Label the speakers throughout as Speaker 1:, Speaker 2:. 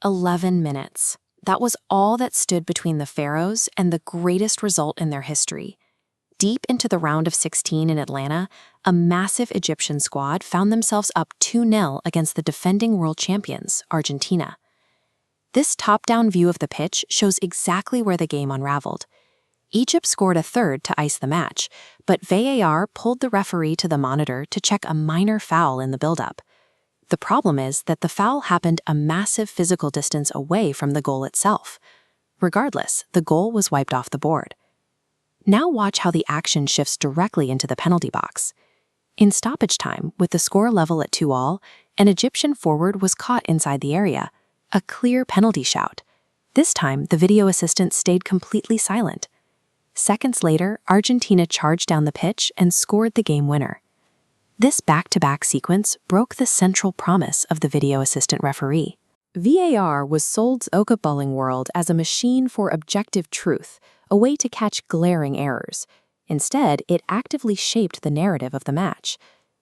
Speaker 1: 11 minutes. That was all that stood between the Pharaohs and the greatest result in their history. Deep into the round of 16 in Atlanta, a massive Egyptian squad found themselves up 2-0 against the defending world champions, Argentina. This top-down view of the pitch shows exactly where the game unraveled. Egypt scored a third to ice the match, but VAR pulled the referee to the monitor to check a minor foul in the build-up. The problem is that the foul happened a massive physical distance away from the goal itself. Regardless, the goal was wiped off the board. Now watch how the action shifts directly into the penalty box. In stoppage time, with the score level at 2-2, an Egyptian forward was caught inside the area. A clear penalty shout. This time, the video assistant stayed completely silent. Seconds later, Argentina charged down the pitch and scored the game winner. This back-to-back sequence broke the central promise of the video assistant referee. VAR was sold to the bowling world as a machine for objective truth, a way to catch glaring errors. Instead, it actively shaped the narrative of the match.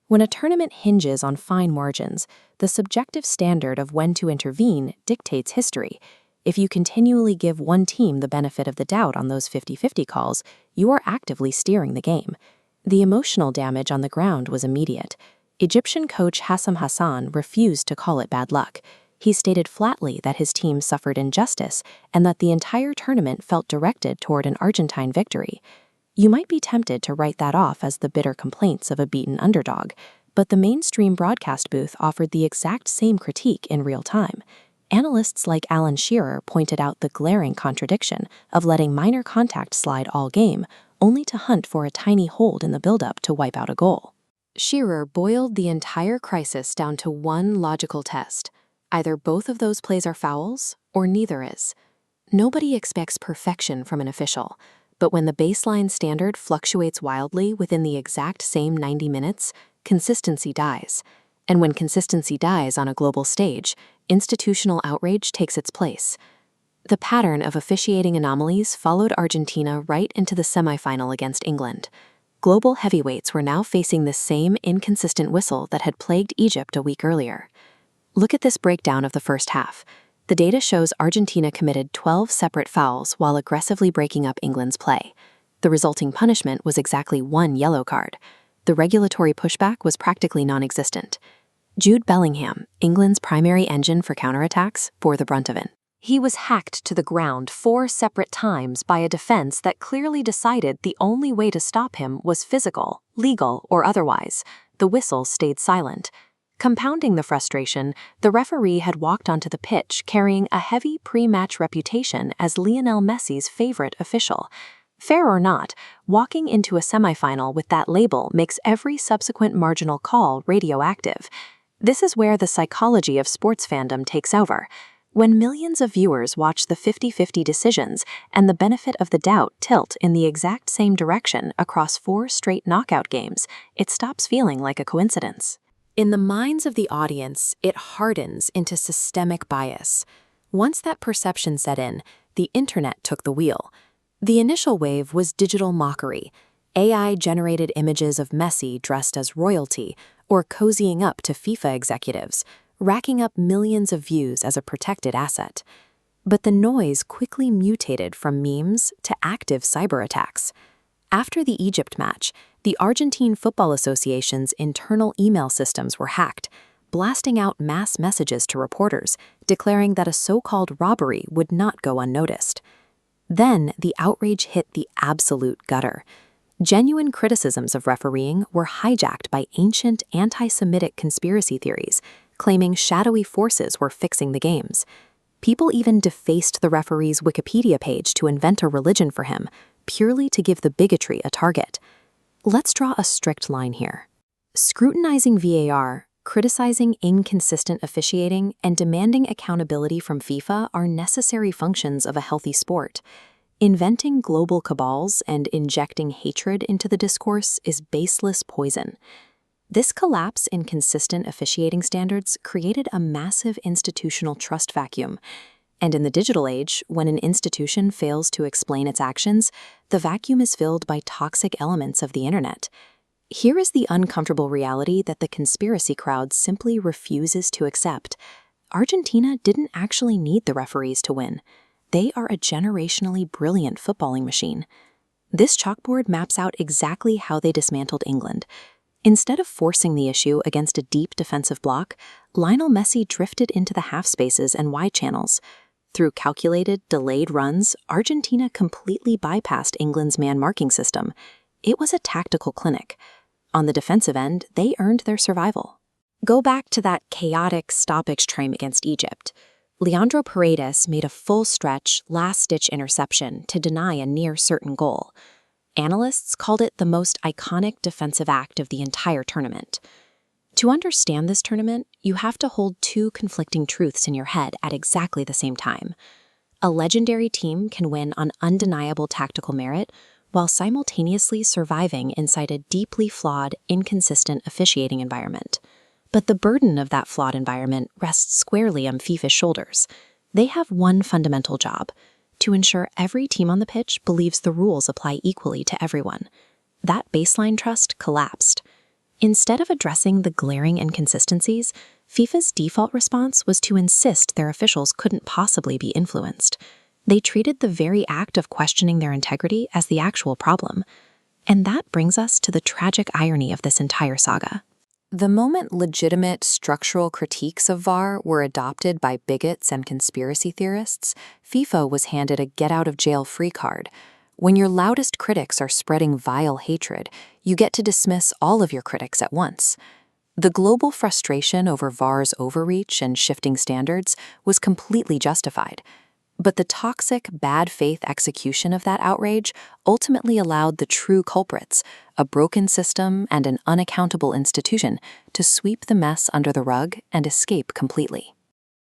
Speaker 1: When a tournament hinges on fine margins, the subjective standard of when to intervene dictates history. If you continually give one team the benefit of the doubt on those 50-50 calls, you are actively steering the game. The emotional damage on the ground was immediate. Egyptian coach Hassam Hassan refused to call it bad luck. He stated flatly that his team suffered injustice and that the entire tournament felt directed toward an Argentine victory. You might be tempted to write that off as the bitter complaints of a beaten underdog, but the mainstream broadcast booth offered the exact same critique in real time. Analysts like Alan Shearer pointed out the glaring contradiction of letting minor contact slide all game, only to hunt for a tiny hold in the build-up to wipe out a goal. Shearer boiled the entire crisis down to one logical test. Either both of those plays are fouls, or neither is. Nobody expects perfection from an official, but when the baseline standard fluctuates wildly within the exact same 90 minutes, consistency dies. And when consistency dies on a global stage, institutional outrage takes its place. The pattern of officiating anomalies followed Argentina right into the semifinal against England. Global heavyweights were now facing the same inconsistent whistle that had plagued Egypt a week earlier. Look at this breakdown of the first half. The data shows Argentina committed 12 separate fouls while aggressively breaking up England's play. The resulting punishment was exactly one yellow card. The regulatory pushback was practically non-existent. Jude Bellingham, England's primary engine for counterattacks, bore the brunt of it. He was hacked to the ground 4 separate times by a defense that clearly decided the only way to stop him was physical, legal, or otherwise. The whistle stayed silent. Compounding the frustration, the referee had walked onto the pitch carrying a heavy pre-match reputation as Lionel Messi's favorite official. Fair or not, walking into a semifinal with that label makes every subsequent marginal call radioactive. This is where the psychology of sports fandom takes over. When millions of viewers watch the 50-50 decisions and the benefit of the doubt tilt in the exact same direction across 4 straight knockout games, it stops feeling like a coincidence. In the minds of the audience, it hardens into systemic bias. Once that perception set in, the internet took the wheel. The initial wave was digital mockery. AI-generated images of Messi dressed as royalty or cozying up to FIFA executives, racking up millions of views as a protected asset. But the noise quickly mutated from memes to active cyber attacks. After the Egypt match, the Argentine Football Association's internal email systems were hacked, blasting out mass messages to reporters, declaring that a so-called robbery would not go unnoticed. Then the outrage hit the absolute gutter. Genuine criticisms of refereeing were hijacked by ancient anti-Semitic conspiracy theories, claiming shadowy forces were fixing the games. People even defaced the referee's Wikipedia page to invent a religion for him, purely to give the bigotry a target. Let's draw a strict line here. Scrutinizing VAR, criticizing inconsistent officiating, and demanding accountability from FIFA are necessary functions of a healthy sport. Inventing global cabals and injecting hatred into the discourse is baseless poison. This collapse in consistent officiating standards created a massive institutional trust vacuum. And in the digital age, when an institution fails to explain its actions, the vacuum is filled by toxic elements of the internet. Here is the uncomfortable reality that the conspiracy crowd simply refuses to accept. Argentina didn't actually need the referees to win. They are a generationally brilliant footballing machine. This chalkboard maps out exactly how they dismantled England. Instead of forcing the issue against a deep defensive block, Lionel Messi drifted into the half spaces and wide channels. Through calculated, delayed runs, Argentina completely bypassed England's man-marking system. It was a tactical clinic. On the defensive end, they earned their survival. Go back to that chaotic stoppage time against Egypt. Leandro Paredes made a full-stretch, last-ditch interception to deny a near-certain goal. Analysts called it the most iconic defensive act of the entire tournament. To understand this tournament, you have to hold two conflicting truths in your head at exactly the same time. A legendary team can win on undeniable tactical merit while simultaneously surviving inside a deeply flawed, inconsistent officiating environment. But the burden of that flawed environment rests squarely on FIFA's shoulders. They have one fundamental job: to ensure every team on the pitch believes the rules apply equally to everyone. That baseline trust collapsed. Instead of addressing the glaring inconsistencies, FIFA's default response was to insist their officials couldn't possibly be influenced. They treated the very act of questioning their integrity as the actual problem. And that brings us to the tragic irony of this entire saga. The moment legitimate structural critiques of VAR were adopted by bigots and conspiracy theorists, FIFA was handed a get-out-of-jail-free card. When your loudest critics are spreading vile hatred, you get to dismiss all of your critics at once. The global frustration over VAR's overreach and shifting standards was completely justified. But the toxic, bad-faith execution of that outrage ultimately allowed the true culprits, a broken system and an unaccountable institution, to sweep the mess under the rug and escape completely.